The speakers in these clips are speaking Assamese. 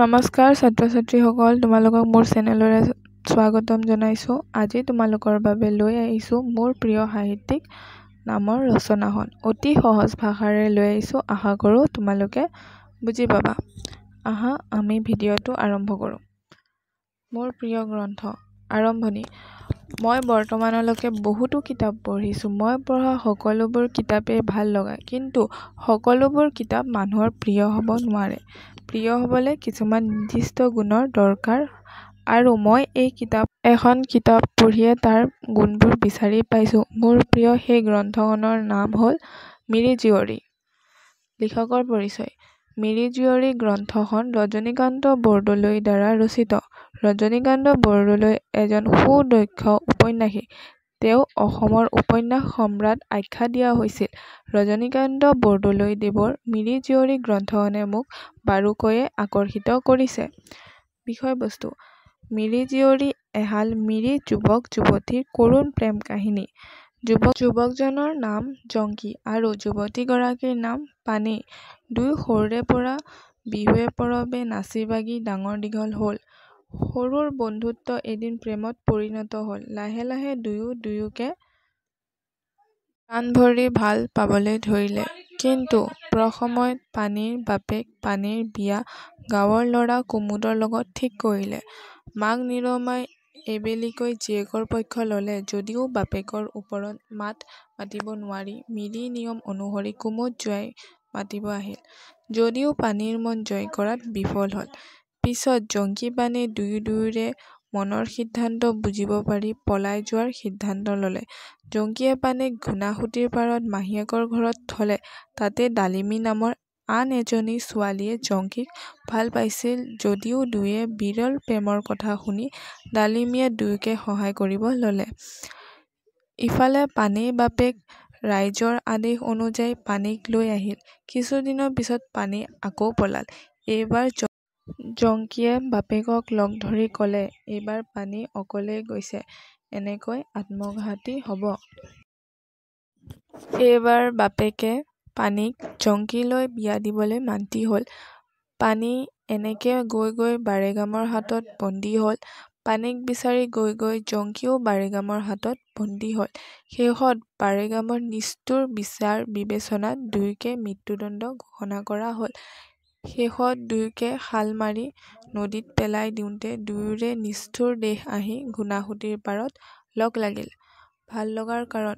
নমস্কাৰ ছাত্ৰ ছাত্ৰীসকল, তোমালোকক মোৰ চেনেলৰে স্বাগতম জনাইছোঁ। আজি তোমালোকৰ বাবে লৈ আহিছোঁ মোৰ প্ৰিয় সাহিত্যিক নামৰ ৰচনাখন। অতি সহজ ভাষাৰে লৈ আহিছোঁ, আশা কৰোঁ তোমালোকে বুজি পাবা। আহা আমি ভিডিঅ'টো আৰম্ভ কৰোঁ। মোৰ প্ৰিয় গ্ৰন্থ। আৰম্ভণি। মই বৰ্তমানলৈকে বহুতো কিতাপ পঢ়িছোঁ। মই পঢ়া সকলোবোৰ কিতাপেই ভাল লগা, কিন্তু সকলোবোৰ কিতাপ মানুহৰ প্ৰিয় হ'ব নোৱাৰে। প্ৰিয় হ'বলৈ কিছুমান নিৰ্দিষ্ট গুণৰ দৰকাৰ, আৰু মই এখন কিতাপ পঢ়িয়ে তাৰ গুণবোৰ বিচাৰি পাইছোঁ। মোৰ প্ৰিয় সেই গ্ৰন্থখনৰ নাম হ'ল মিৰি জীয়ৰী। লিখকৰ পৰিচয়। মিৰি জীয়ৰী গ্ৰন্থখন ৰজনীকান্ত বৰদলৈৰ দ্বাৰা ৰচিত। ৰজনীকান্ত বৰদলৈ এজন সুদক্ষ ঔপন্যাসিক। তেওঁক অসমৰ উপন্যাস সম্ৰাট আখ্যা দিয়া হৈছিল। ৰজনীকান্ত বৰদলৈ দেৱৰ মিৰি জীয়ৰী গ্ৰন্থখনে মোক বাৰুকৈয়ে আকৰ্ষিত কৰিছে। বিষয়বস্তু: মিৰি জীয়ৰী এহাল মিৰি যুৱক যুৱতীৰ কৰুণ প্ৰেম কাহিনী। যুৱকজনৰ নাম জংকি আৰু যুৱতীগৰাকীৰ নাম পানেই। দুয়ো সৰুৰে পৰা বিহুৱে পৰৱে নাচি বাগি ডাঙৰ দীঘল হ'ল। সৰুৰ বন্ধুত্ব এদিন প্ৰেমত পৰিণত হ'ল। লাহে লাহে দুয়ো দুয়োকে প্ৰাণ ভৰি ভাল পাবলৈ ধৰিলে। কিন্তু প্ৰসময়ত পানেইৰ বাপেক পানেইৰ বিয়া গাঁৱৰ ল'ৰা কুমুদৰ লগত ঠিক কৰিলে। মাক নিৰমাই এইবেলিকৈ জীয়েকৰ পক্ষ ল'লে যদিও বাপেকৰ ওপৰত মাত মাতিব নোৱাৰি মিৰি নিয়ম অনুসৰি কুমুদ জোঁৱাই মাতিব আহিল, যদিও পানেইৰ মন জয় কৰাত বিফল হ'ল। পিছত জংকি পানেই দুয়োৰে মনৰ সিদ্ধান্ত বুজিব পাৰি পলাই যোৱাৰ সিদ্ধান্ত ল'লে। জংকিয়ে পানেইক ঘুনাসুঁতিৰ পাৰত মাহীয়েকৰ ঘৰত থ'লে। তাতে ডালিমী নামৰ আন এজনী ছোৱালীয়ে জংকিক ভাল পাইছিল যদিও দুয়োৰে বিৰল প্ৰেমৰ কথা শুনি ডালিমীয়ে দুয়োকে সহায় কৰিব ল'লে। ইফালে পানেইৰ বাপেক ৰাইজৰ আদেশ অনুযায়ী পানেইক লৈ আহিল। কিছুদিনৰ পিছত পানেই আকৌ পলাল। এইবাৰ জংকিয়ে বাপেকক লগ ধৰি ক'লে, এইবাৰ পানেই অকলেই গৈছে, এনেকৈ আত্মঘাতী হ'ব। এইবাৰ বাপেকে পানেইক জংকিলৈ বিয়া দিবলৈ মান্তি হ'ল। পানেই এনেকে গৈ গৈ বাৰেগামৰ হাতত বন্দী হ'ল। পানেইক বিচাৰি গৈ গৈ জংকিও বাৰেগামৰ হাতত বন্দী হ'ল। শেষত বাৰেগামৰ নিষ্ঠুৰ বিচাৰ বিবেচনাত দুয়োকে মৃত্যুদণ্ড ঘোষণা কৰা হ'ল। শেষত দুয়োকে শাল মাৰি নদীত পেলাই দিওঁতে দুয়োৰে নিষ্ঠুৰ দেহ আহি ঘুনাসুঁতিৰ পাৰত লগ লাগিল। ভাল লগাৰ কাৰণ: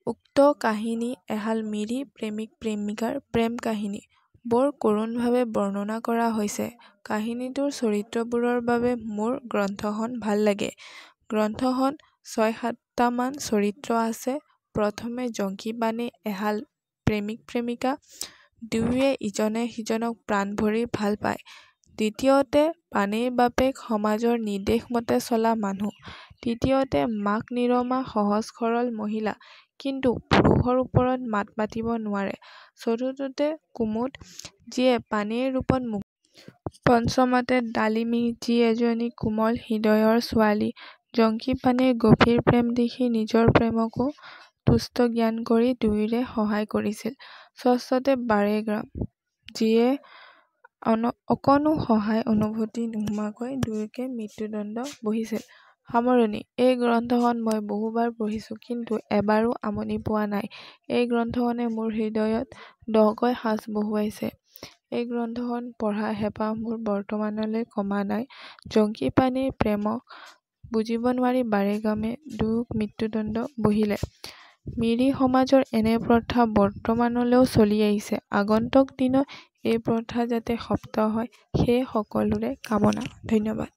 উক্ত কাহিনী এহাল মিৰি প্ৰেমিক প্ৰেমিকাৰ প্ৰেম কাহিনী। বৰ কৰুণভাৱে বৰ্ণনা কৰা হৈছে। কাহিনীটোৰ চৰিত্ৰবোৰৰ বাবে মোৰ গ্ৰন্থখন ভাল লাগে। গ্ৰন্থখন ৬-৭টামান চৰিত্ৰ আছে। প্ৰথমে জংকি পানেই এহাল প্ৰেমিক প্ৰেমিকা। দুয়োৱে ইজনে সিজনক প্ৰাণ ভৰি ভাল পায়। দ্বিতীয়তে পানেইৰ বাপেক সমাজৰ নিৰ্দেশ মতে চলা মানুহ। তৃতীয়তে মাক নিৰমা সহজ সৰল মহিলা, কিন্তু পুৰুষৰ ওপৰত মাত মাতিব নোৱাৰে। চতুৰ্থতে কুমুদ, যিয়ে পানেইৰ ৰূপত মুগ্ধ। পঞ্চমতে ডালিমী, যি এজনী কোমল হৃদয়ৰ ছোৱালী। জংকি পানেইৰ গভীৰ প্ৰেম দেখি নিজৰ প্ৰেমকো তুষ্ট জ্ঞান কৰি দুয়োৰে সহায় কৰিছিল। ষষ্ঠতে বাৰেগাম, যিয়ে অকণো সহায় অনুভূতি নোহোৱাকৈ দুয়োকে মৃত্যুদণ্ড বহিছিল। সামৰণি: এই গ্ৰন্থখন মই বহুবাৰ পঢ়িছোঁ, কিন্তু এবাৰো আমনি পোৱা নাই। এই গ্ৰন্থখনে মোৰ হৃদয়ত দকৈ সাঁচ বহুৱাইছে। এই গ্ৰন্থখন পঢ়া হেঁপাহ মোৰ বৰ্তমানলৈ কমা নাই। জংকি পানেইৰ প্ৰেমক বুজিব নোৱাৰি বাৰেগামে দুয়োক মৃত্যুদণ্ড বহিলে। মিৰি সমাজৰ এনে প্ৰথা বৰ্তমানলৈও চলি আহিছে। আগন্তুক দিনত এই প্ৰথা যাতে সমাপ্ত হয়, সেয়ে সকলোৰে কামনা। ধন্যবাদ।